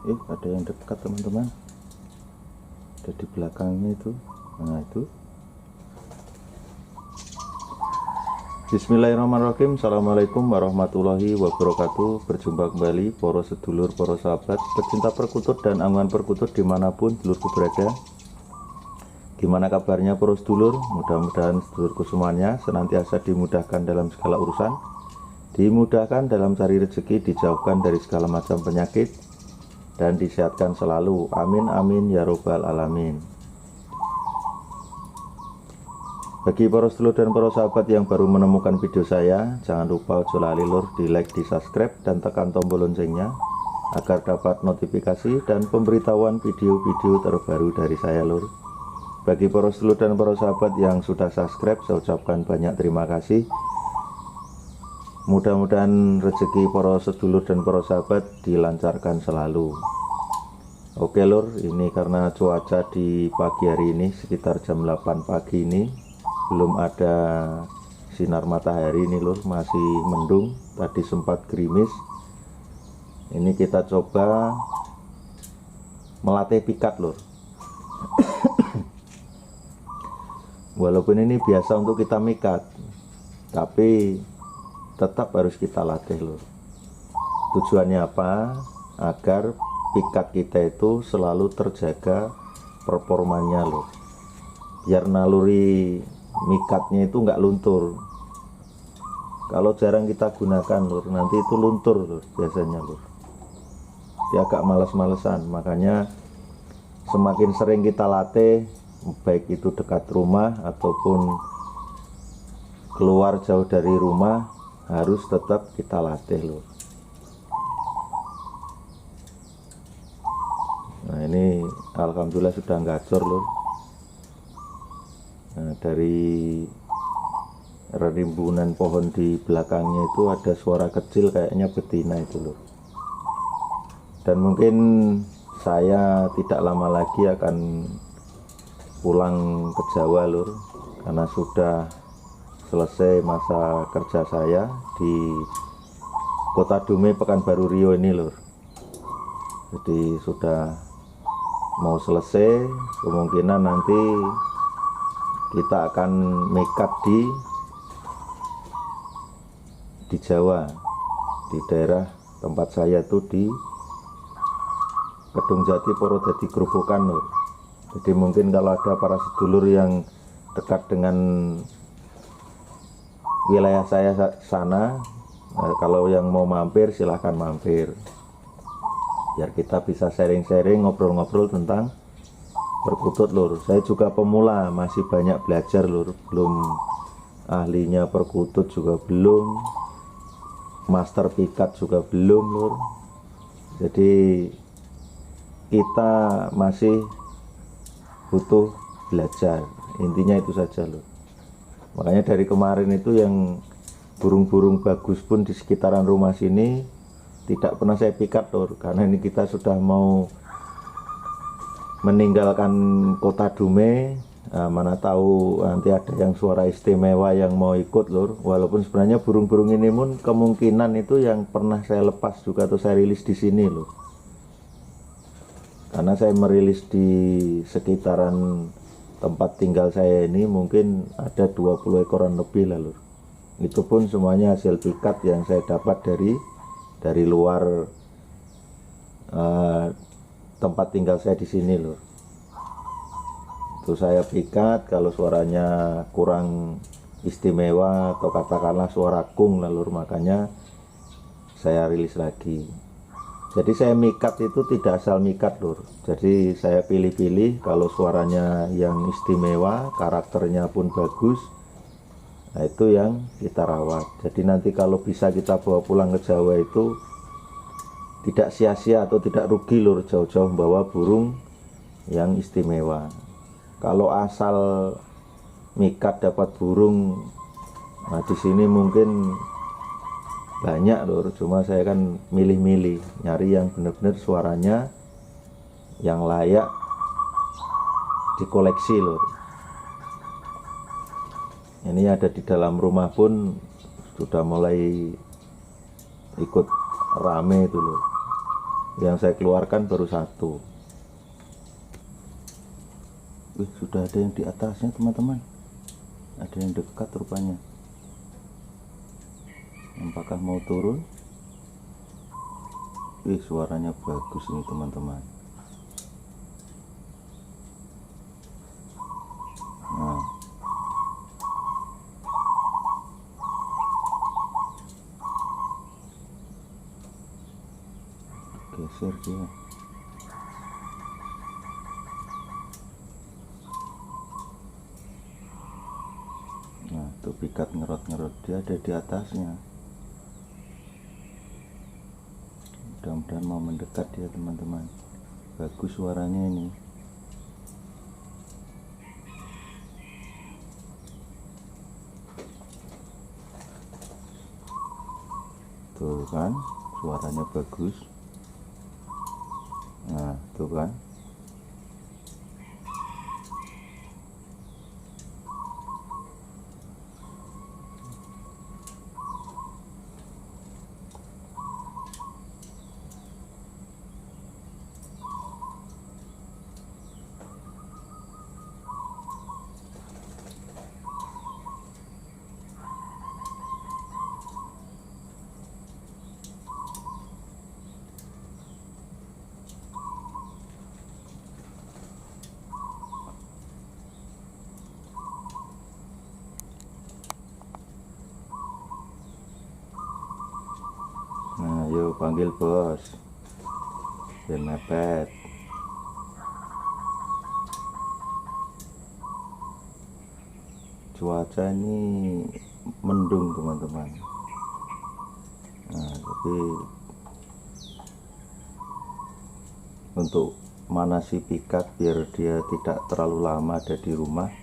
Ada yang dekat teman-teman, ada di belakangnya itu. Nah itu. Bismillahirrahmanirrahim. Assalamualaikum warahmatullahi wabarakatuh. Berjumpa kembali para sedulur, para sahabat pecinta perkutut dan angguan perkutut dimanapun sedulurku berada. Gimana kabarnya para sedulur? Mudah-mudahan sedulurku semuanya senantiasa dimudahkan dalam segala urusan, dimudahkan dalam cari rezeki, dijauhkan dari segala macam penyakit, dan disehatkan selalu. Amin amin ya robbal alamin. Bagi para sedulur dan para sahabat yang baru menemukan video saya, jangan lupa ojo lali lur di like, di subscribe, dan tekan tombol loncengnya agar dapat notifikasi dan pemberitahuan video-video terbaru dari saya lur. Bagi para sedulur dan para sahabat yang sudah subscribe, saya ucapkan banyak terima kasih. Mudah-mudahan rezeki para sedulur dan para sahabat dilancarkan selalu. Oke lur, ini karena cuaca di pagi hari ini sekitar jam 8 pagi ini belum ada sinar matahari ini lur, masih mendung, tadi sempat gerimis. Ini kita coba melatih pikat lur. Walaupun ini biasa untuk kita mikat, tapi tetap harus kita latih lur. Tujuannya apa? Agar pikat kita itu selalu terjaga performanya lur, biar naluri mikatnya itu nggak luntur. Kalau jarang kita gunakan lur, nanti itu luntur lur, biasanya lur. Dia agak males-malesan. Makanya semakin sering kita latih, baik itu dekat rumah ataupun keluar jauh dari rumah, harus tetap kita latih lur. Nah ini alhamdulillah sudah gacor lur. Nah, dari rimbunan pohon di belakangnya itu ada suara kecil, kayaknya betina itu lur. Dan mungkin saya tidak lama lagi akan pulang ke Jawa lur, karena sudah selesai masa kerja saya di Kota Dumai, Pekanbaru Riau ini lur. Jadi sudah mau selesai, kemungkinan nanti kita akan mikat di Jawa, di daerah tempat saya itu di Kedung Jati, Purwodadi, Grobogan lur. Jadi mungkin kalau ada para sedulur yang dekat dengan wilayah saya sana, kalau yang mau mampir silahkan mampir, biar kita bisa sharing-sharing, ngobrol-ngobrol tentang perkutut lur. Saya juga pemula, masih banyak belajar lur, belum ahlinya perkutut juga belum, master pikat juga belum lur. Jadi kita masih butuh belajar, intinya itu saja lur. Makanya dari kemarin itu yang burung-burung bagus pun di sekitaran rumah sini tidak pernah saya pikat lur, karena ini kita sudah mau meninggalkan Kota Dumai. Nah, mana tahu nanti ada yang suara istimewa yang mau ikut lur. Walaupun sebenarnya burung-burung ini pun kemungkinan itu yang pernah saya lepas juga atau saya rilis di sini lur. Karena saya merilis di sekitaran tempat tinggal saya ini mungkin ada 20 ekoran lebih lah lur. Itu pun semuanya hasil pikat yang saya dapat dari luar tempat tinggal saya di sini lur. Itu saya pikat, kalau suaranya kurang istimewa atau katakanlah suara kung lah lur, makanya saya rilis lagi. Jadi saya mikat itu tidak asal mikat lur. Jadi saya pilih-pilih, kalau suaranya yang istimewa, karakternya pun bagus, nah itu yang kita rawat. Jadi nanti kalau bisa kita bawa pulang ke Jawa itu tidak sia-sia atau tidak rugi lur, jauh-jauh bawa burung yang istimewa. Kalau asal mikat dapat burung, nah di sini mungkin banyak lur, cuma saya kan milih-milih, nyari yang benar-benar suaranya yang layak dikoleksi lur. Ini ada di dalam rumah pun sudah mulai ikut rame itu lur. Yang saya keluarkan baru satu. Wih, sudah ada yang di atasnya teman-teman. Ada yang dekat rupanya. Apakah mau turun? Wih, suaranya bagus ini teman-teman. Nah, geser dia. Nah, tuh pikat ngerot-ngerot, dia ada di atasnya. Mudah-mudahan mau mendekat dia teman-teman. Bagus suaranya ini. Tuh kan, suaranya bagus. Nah, tuh kan. Nah, yuk panggil bos. Biar mepet. Cuaca ini mendung teman-teman. Nah, tapi untuk manasi pikat biar dia tidak terlalu lama ada di rumah,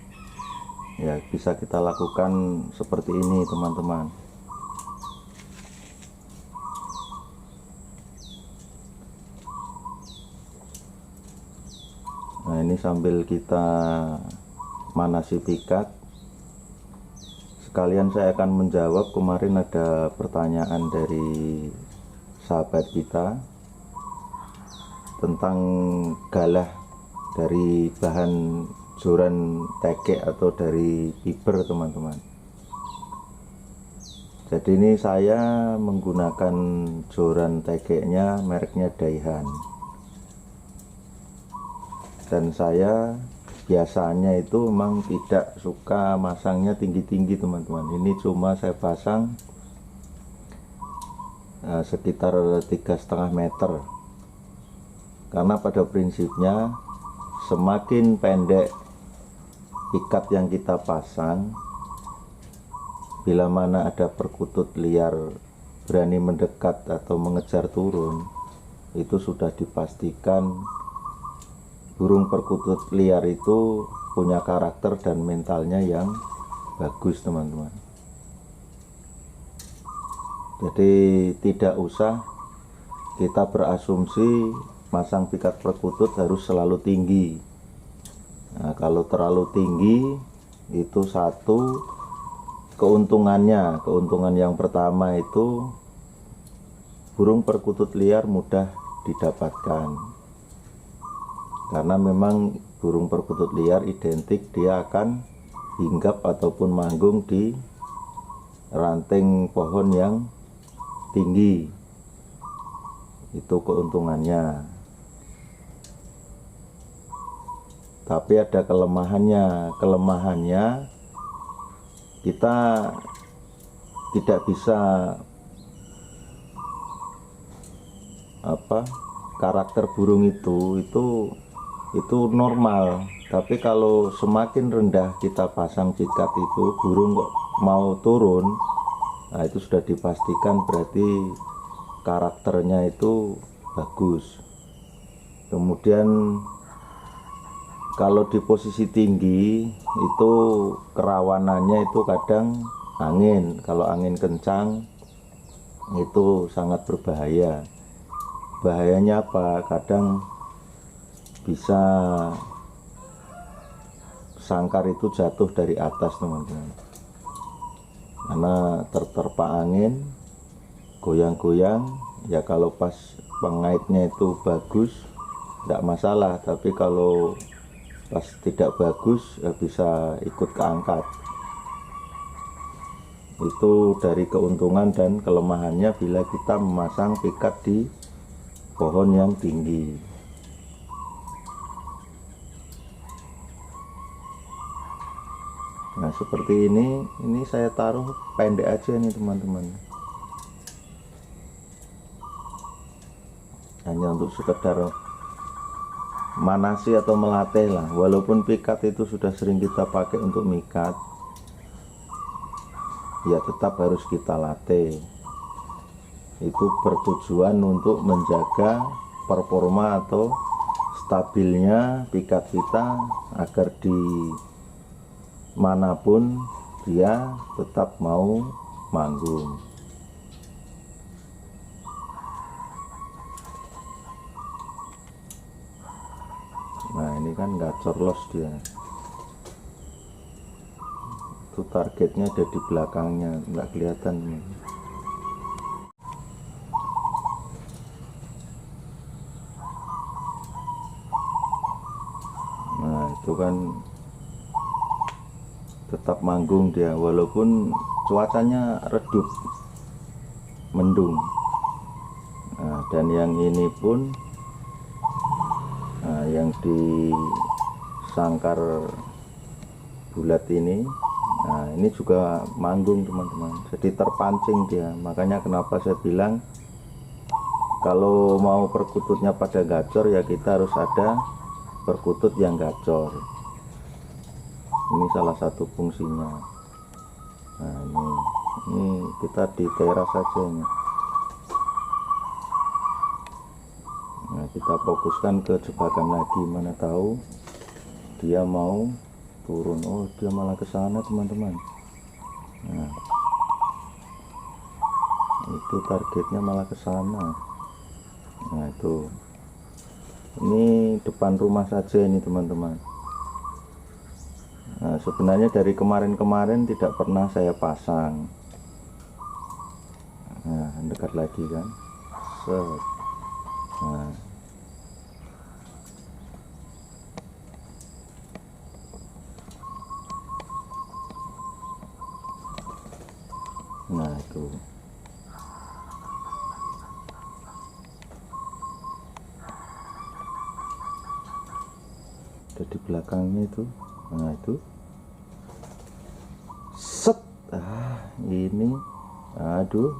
ya bisa kita lakukan seperti ini teman-teman. Nah, ini sambil kita manasi pikat, sekalian saya akan menjawab. Kemarin ada pertanyaan dari sahabat kita tentang galah dari bahan joran tekek atau dari fiber teman-teman. Jadi ini saya menggunakan joran tekeknya mereknya Daihan. Dan saya biasanya itu memang tidak suka masangnya tinggi-tinggi teman-teman. Ini cuma saya pasang sekitar 3,5 meter, karena pada prinsipnya semakin pendek ikat yang kita pasang, bila mana ada perkutut liar berani mendekat atau mengejar turun, itu sudah dipastikan burung perkutut liar itu punya karakter dan mentalnya yang bagus teman-teman. Jadi tidak usah kita berasumsi masang pikat perkutut harus selalu tinggi. Nah, kalau terlalu tinggi itu satu keuntungannya. Keuntungan yang pertama itu burung perkutut liar mudah didapatkan. Karena memang burung perkutut liar identik dia akan hinggap ataupun manggung di ranting pohon yang tinggi. Itu keuntungannya. Tapi ada kelemahannya. Kelemahannya kita tidak bisa karakter burung itu normal, tapi kalau semakin rendah kita pasang pikat itu burung kok mau turun, nah itu sudah dipastikan berarti karakternya itu bagus. Kemudian kalau di posisi tinggi itu kerawanannya itu kadang angin. Kalau angin kencang itu sangat berbahaya. Bahayanya apa? Kadang bisa sangkar itu jatuh dari atas teman-teman, karena terterpa angin, goyang-goyang, ya kalau pas pengaitnya itu bagus tidak masalah, tapi kalau pas tidak bagus ya bisa ikut keangkat. Itu dari keuntungan dan kelemahannya bila kita memasang pikat di pohon yang tinggi. Nah seperti ini saya taruh pendek aja nih teman-teman, hanya untuk sekedar manasi atau melatih lah. Walaupun pikat itu sudah sering kita pakai untuk mikat, ya tetap harus kita latih. Itu bertujuan untuk menjaga performa atau stabilnya pikat kita, agar di manapun dia tetap mau manggung. Nah ini kan gacor los dia, itu targetnya ada di belakangnya, nggak kelihatan nih. Nah itu kan tetap manggung dia walaupun cuacanya redup, mendung. Nah, dan yang ini pun yang di sangkar bulat ini, nah ini juga manggung teman-teman, jadi terpancing dia. Makanya kenapa saya bilang kalau mau perkututnya pada gacor ya kita harus ada perkutut yang gacor. Ini salah satu fungsinya. Nah ini kita di teras saja ini. Nah kita fokuskan ke jebakan lagi, mana tahu dia mau turun. Oh dia malah ke sana teman-teman. Nah itu targetnya malah ke sana. Nah itu, ini depan rumah saja ini teman-teman. Nah sebenarnya dari kemarin-kemarin tidak pernah saya pasang. Nah dekat lagi kan, set. Nah itu ada di belakangnya itu. Nah itu set. Ini aduh,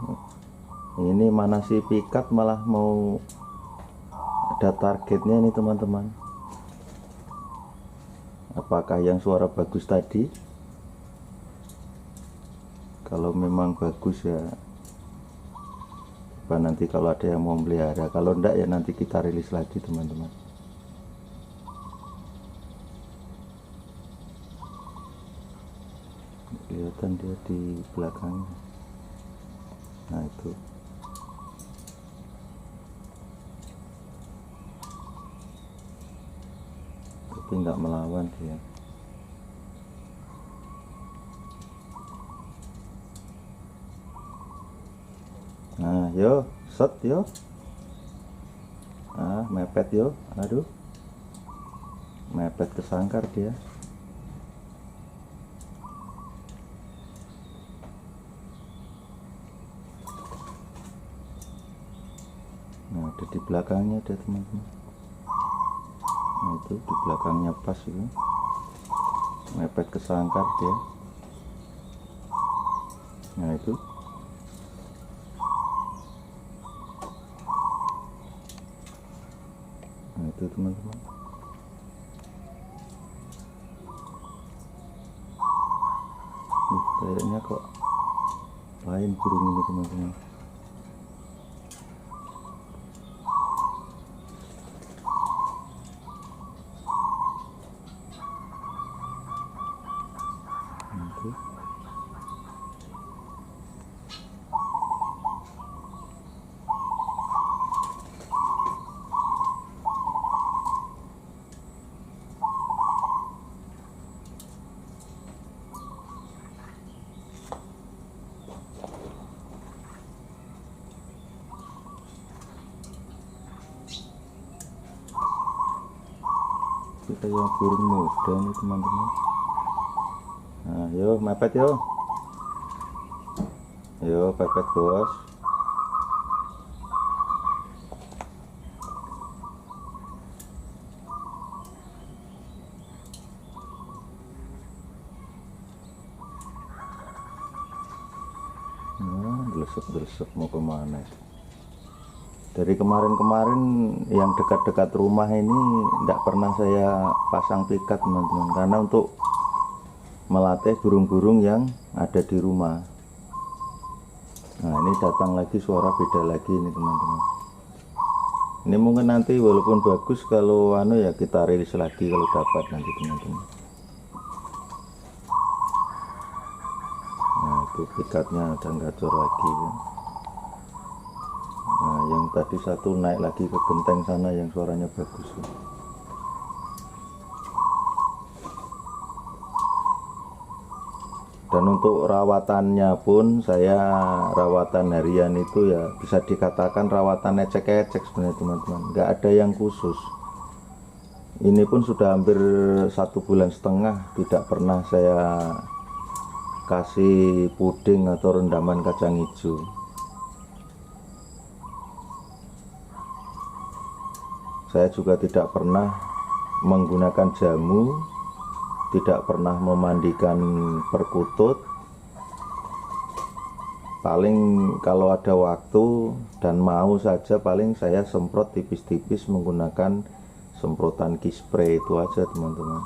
ini mana si pikat malah mau ada targetnya ini teman-teman. Apakah yang suara bagus tadi? Kalau memang bagus ya nanti kalau ada yang mau melihara, kalau enggak ya nanti kita rilis lagi teman-teman. Kelihatan dia di belakangnya. Nah itu tapi nggak melawan dia. Nah yo set yo, mepet yo, aduh mepet ke sangkar dia. Nah ada di belakangnya ada teman-teman. Nah itu di belakangnya pas itu, mepet ke sangkar dia. Nah itu teman-teman. Kayaknya kok lain burung ini teman-teman. Ini kayak burung muda nih teman-teman. Nah, yo mepet yo. Yo pepet bos. Nah, delesep mau kemana? Dari kemarin-kemarin yang dekat-dekat rumah ini tidak pernah saya pasang pikat teman-teman, karena untuk melatih burung-burung yang ada di rumah. Nah ini datang lagi, suara beda lagi ini teman-teman. Ini mungkin nanti walaupun bagus, kalau ya kita rilis lagi kalau dapat nanti teman-teman. Nah itu pikatnya ada gacor lagi ya. Nah yang tadi satu naik lagi ke genteng sana yang suaranya bagus ya. Dan untuk rawatannya pun saya rawatan harian itu ya bisa dikatakan rawatan ecek-ecek sebenarnya teman-teman, nggak ada yang khusus. Ini pun sudah hampir 1,5 bulan tidak pernah saya kasih puding atau rendaman kacang hijau. Saya juga tidak pernah menggunakan jamu, tidak pernah memandikan perkutut. Paling kalau ada waktu dan mau saja paling saya semprot tipis-tipis menggunakan semprotan key spray, itu aja teman-teman.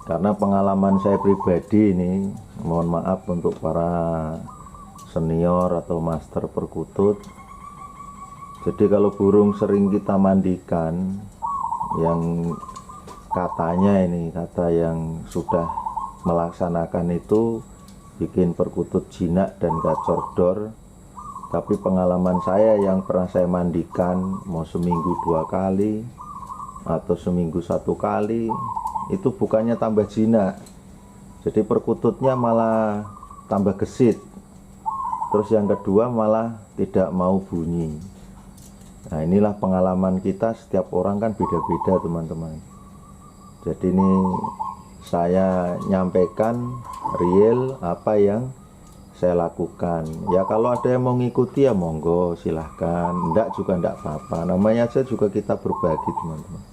Karena pengalaman saya pribadi ini, mohon maaf untuk para senior atau master perkutut, jadi kalau burung sering kita mandikan, yang katanya ini, kata yang sudah melaksanakan itu bikin perkutut jinak dan gacor dor. Tapi pengalaman saya yang pernah saya mandikan, mau seminggu 2 kali atau seminggu 1 kali, itu bukannya tambah jinak, jadi perkututnya malah tambah gesit. Terus yang kedua malah tidak mau bunyi. Nah inilah pengalaman kita, setiap orang kan beda-beda teman-teman. Jadi ini saya nyampaikan real apa yang saya lakukan. Ya kalau ada yang mau ngikuti ya monggo silahkan, enggak juga enggak apa-apa. Namanya aja juga kita berbagi teman-teman.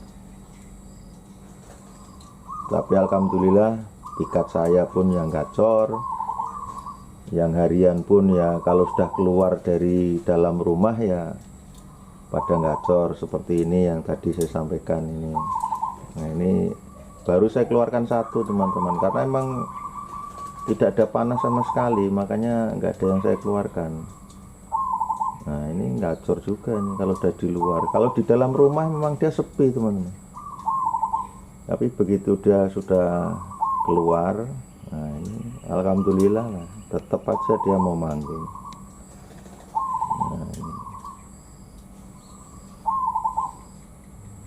Tapi alhamdulillah pikat saya pun yang gacor, yang harian pun ya kalau sudah keluar dari dalam rumah ya pada gacor seperti ini yang tadi saya sampaikan ini. Nah ini baru saya keluarkan satu teman-teman, karena emang tidak ada panas sama sekali, makanya nggak ada yang saya keluarkan. Nah ini gacor juga ini kalau udah di luar. Kalau di dalam rumah memang dia sepi teman-teman, tapi begitu dia sudah keluar, nah ini alhamdulillah lah, tetap aja dia mau manggil. Nah, ini.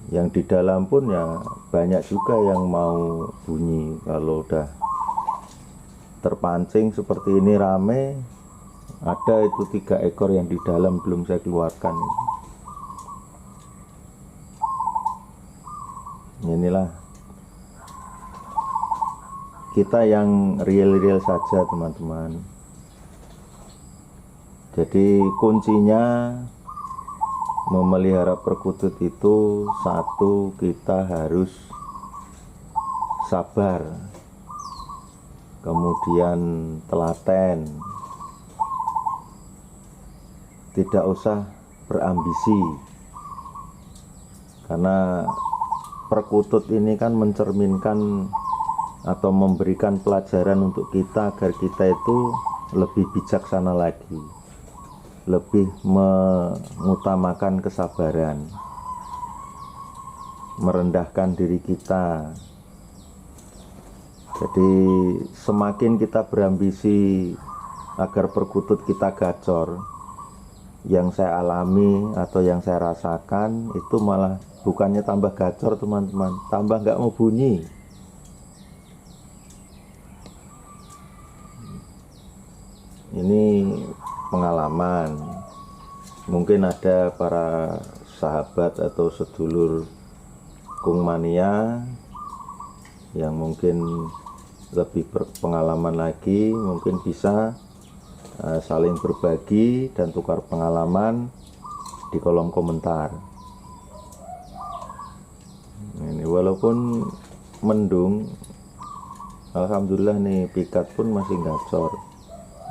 Yang di dalam pun ya banyak juga yang mau bunyi. Kalau udah terpancing seperti ini rame, ada itu 3 ekor yang di dalam belum saya keluarkan. Inilah kita yang real-real saja teman-teman. Jadi kuncinya memelihara perkutut itu, satu, kita harus sabar, kemudian telaten, tidak usah berambisi, karena perkutut ini kan mencerminkan atau memberikan pelajaran untuk kita agar kita itu lebih bijaksana lagi, lebih mengutamakan kesabaran, merendahkan diri kita. Jadi semakin kita berambisi agar perkutut kita gacor, yang saya alami atau yang saya rasakan itu malah bukannya tambah gacor teman-teman, tambah nggak mau bunyi. Ini pengalaman. Mungkin ada para sahabat atau sedulur kung mania yang mungkin lebih berpengalaman lagi, mungkin bisa saling berbagi dan tukar pengalaman di kolom komentar. Ini walaupun mendung, alhamdulillah nih pikat pun masih gacor.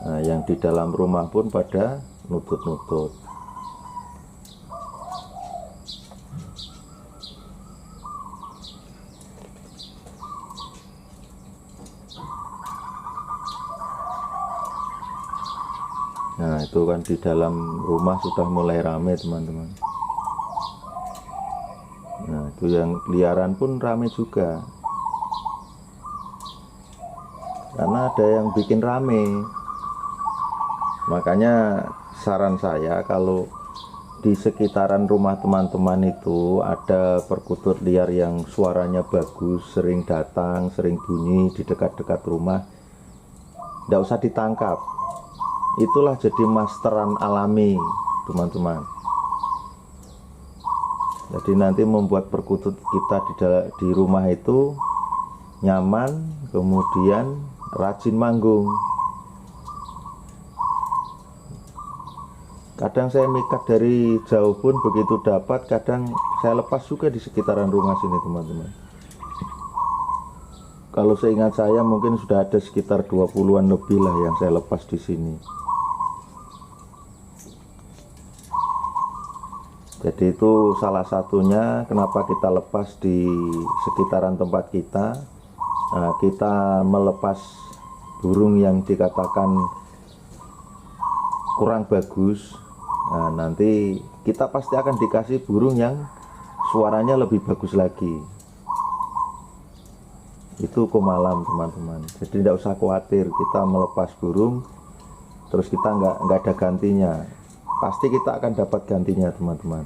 Nah, yang di dalam rumah pun pada nutut-nutut. Nah, itu kan di dalam rumah sudah mulai ramai teman-teman. Nah, itu yang liaran pun ramai juga, karena ada yang bikin rame. Makanya saran saya, kalau di sekitaran rumah teman-teman itu ada perkutut liar yang suaranya bagus, sering datang, sering bunyi di dekat-dekat rumah, tidak usah ditangkap. Itulah jadi masteran alami teman-teman. Jadi nanti membuat perkutut kita di rumah itu nyaman, kemudian rajin manggung. Kadang saya mikat dari jauh pun begitu dapat, kadang saya lepas juga di sekitaran rumah sini teman-teman. Kalau seingat saya mungkin sudah ada sekitar 20-an lebih lah yang saya lepas di sini. Jadi itu salah satunya kenapa kita lepas di sekitaran tempat kita. Nah, kita melepas burung yang dikatakan kurang bagus. Nah, nanti kita pasti akan dikasih burung yang suaranya lebih bagus lagi. Itu komalam teman-teman. Jadi tidak usah khawatir kita melepas burung terus kita nggak ada gantinya. Pasti kita akan dapat gantinya teman-teman.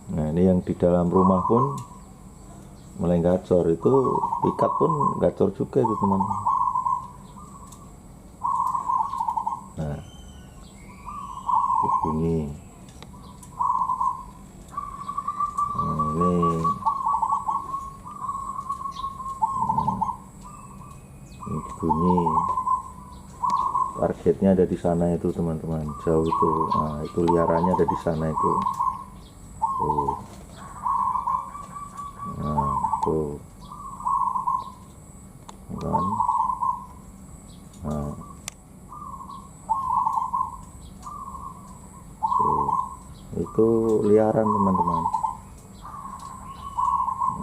Nah, ini yang di dalam rumah pun mulai gacor, itu pikat pun gacor juga itu teman-teman. Nah, bunyi. Nah, ini bunyi. Targetnya ada di sana itu teman-teman, jauh itu. Nah, itu liarannya ada di sana itu. Tuh. Nah, tuh kan. Nah, tuh. Itu liaran teman-teman.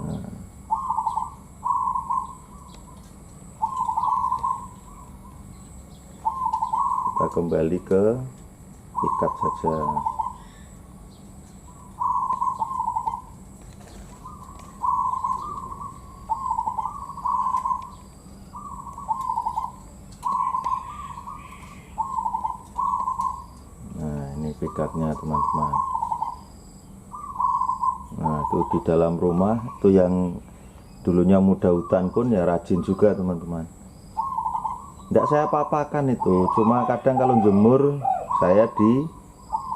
Nah. Kita kembali ke ikat saja. Pikatnya teman-teman. Nah, itu di dalam rumah itu yang dulunya muda hutan pun ya rajin juga teman-teman. Tidak saya apa-apakan itu, cuma kadang kalau jemur saya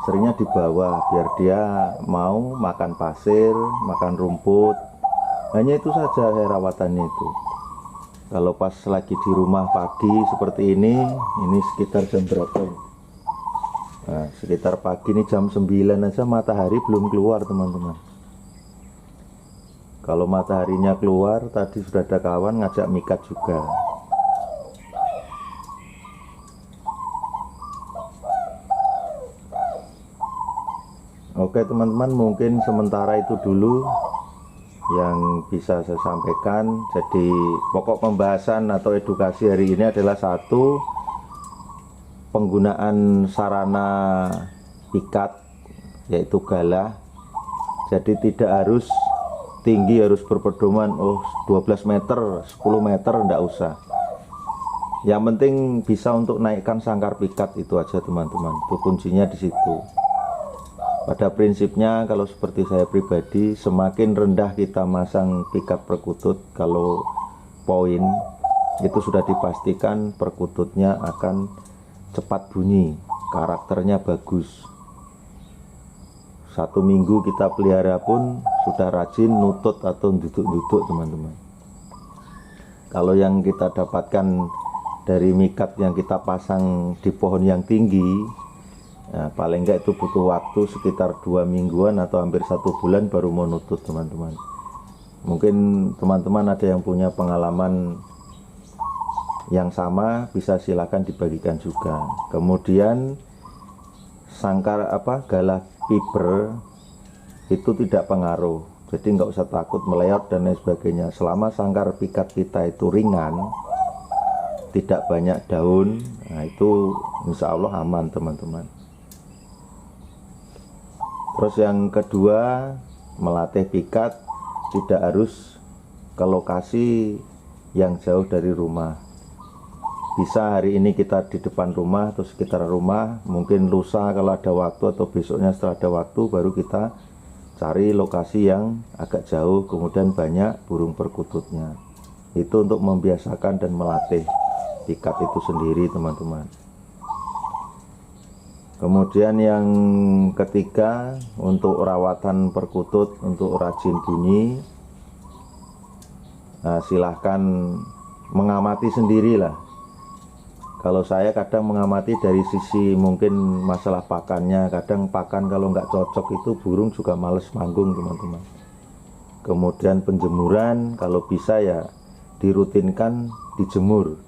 seringnya di bawah biar dia mau makan pasir, makan rumput. Hanya itu saja saya rawatannya itu. Kalau pas lagi di rumah pagi seperti ini sekitar jam berapa? Nah, sekitar pagi ini jam 9 aja matahari belum keluar teman-teman. Kalau mataharinya keluar, tadi sudah ada kawan ngajak mikat juga. Oke teman-teman, mungkin sementara itu dulu yang bisa saya sampaikan. Jadi pokok pembahasan atau edukasi hari ini adalah satu, penggunaan sarana pikat yaitu galah. Jadi tidak harus tinggi, harus berpedoman 12 meter, 10 meter, enggak usah. Yang penting bisa untuk naikkan sangkar pikat, itu aja teman-teman. Itu kuncinya di situ. Pada prinsipnya kalau seperti saya pribadi, semakin rendah kita masang pikat perkutut, kalau poin itu sudah dipastikan perkututnya akan cepat bunyi, karakternya bagus. 1 minggu kita pelihara pun sudah rajin nutut atau duduk-duduk teman-teman. Kalau yang kita dapatkan dari mikat yang kita pasang di pohon yang tinggi, nah, paling enggak itu butuh waktu sekitar 2 mingguan atau hampir 1 bulan baru mau nutut teman-teman. Mungkin teman-teman ada yang punya pengalaman yang sama, bisa silakan dibagikan juga. Kemudian sangkar galah fiber itu tidak pengaruh, jadi nggak usah takut meleot dan lain sebagainya. Selama sangkar pikat kita itu ringan, tidak banyak daun, nah itu insya Allah aman teman-teman. Terus yang kedua, melatih pikat tidak harus ke lokasi yang jauh dari rumah. Bisa hari ini kita di depan rumah atau sekitar rumah, mungkin lusa kalau ada waktu atau besoknya setelah ada waktu baru kita cari lokasi yang agak jauh, kemudian banyak burung perkututnya. Itu untuk membiasakan dan melatih pikat itu sendiri teman-teman. Kemudian yang ketiga, untuk rawatan perkutut, untuk rajin bunyi, nah, silahkan mengamati sendirilah. Kalau saya kadang mengamati dari sisi mungkin masalah pakannya, kadang pakan kalau nggak cocok itu burung juga males manggung teman-teman. Kemudian penjemuran, kalau bisa ya dirutinkan dijemur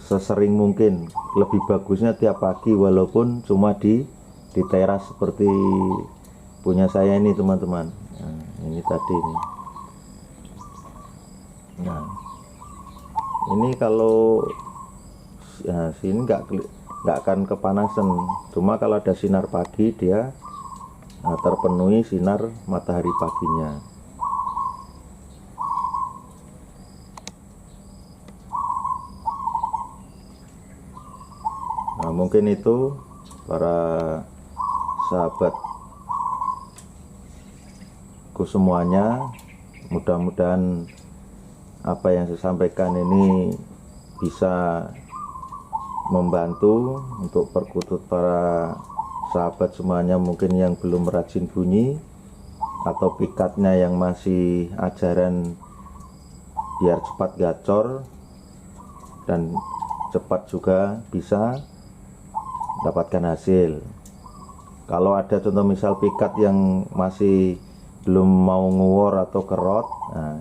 sesering mungkin, lebih bagusnya tiap pagi walaupun cuma di teras seperti punya saya ini teman-teman. Nah, ini tadi nih. Nah, ini kalau ya, sini nggak akan kepanasan, cuma kalau ada sinar pagi dia terpenuhi sinar matahari paginya. Nah, mungkin itu para sahabatku semuanya, mudah-mudahan apa yang saya sampaikan ini bisa membantu untuk perkutut para sahabat semuanya, mungkin yang belum rajin bunyi atau pikatnya yang masih ajaran biar cepat gacor dan cepat juga bisa dapatkan hasil. Kalau ada contoh misal pikat yang masih belum mau nguor atau kerot, nah,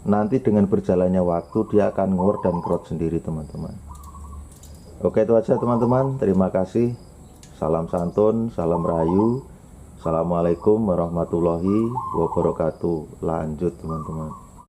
nanti dengan berjalannya waktu dia akan nguor dan kerot sendiri teman-teman. Oke, itu aja teman-teman, terima kasih. Salam santun, salam rahayu. Assalamualaikum warahmatullahi wabarakatuh. Lanjut teman-teman.